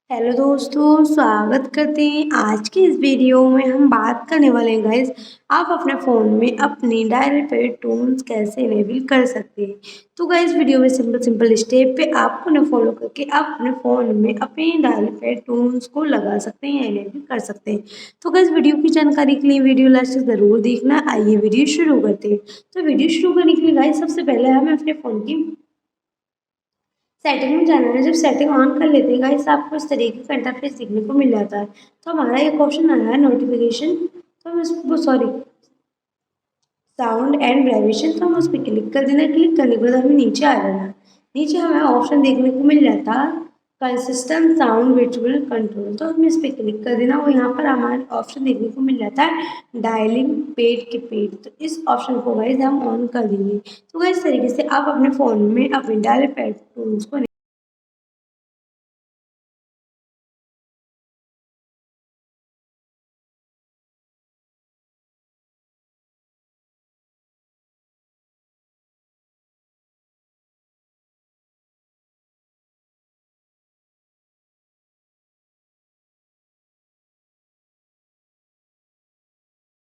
Hello दोस्तों, स्वागत करते हैं। आज की इस वीडियो में हम बात करने वाले हैं गाइस, आप अपने फ़ोन में अपनी डायल पे टून्स कैसे इनेबल कर सकते हैं। तो गाइस वीडियो में सिंपल सिंपल स्टेप पे आपको ना फॉलो करके आप अपने फ़ोन में अपने डायल पे टून्स को लगा सकते हैं या इनेबल कर सकते हैं। तो गाइस वीडियो की जानकारी के लिए वीडियो लास्ट तक ज़रूर देखना। आइए वीडियो शुरू करते हैं। तो वीडियो शुरू करने के लिए गाइस सबसे पहले हमें अपने फ़ोन की सेटिंग में जाना है। जब सेटिंग ऑन कर लेते हैं गाइस आपको इस तरीके का इंटरफेस देखने को मिल जाता है। तो हमारा एक ऑप्शन आया है नोटिफिकेशन, तो हम इसको सॉरी साउंड एंड वाइब्रेशन, तो हम उस पर क्लिक कर देना। क्लिक करने के बाद हमें नीचे आ जाना। नीचे हमें ऑप्शन देखने को मिल जाता कंसिस्टेंट साउंड विजुअल कंट्रोल, तो हमें इस पर क्लिक कर देना और यहाँ पर हमारे ऑप्शन देखने को मिल जाता है डायलिंग पेड के पेड, तो इस ऑप्शन को गाइस हम ऑन कर देंगे। तो गाइस इस तरीके से आप अपने फ़ोन में अपने डायल पैड टूल्स को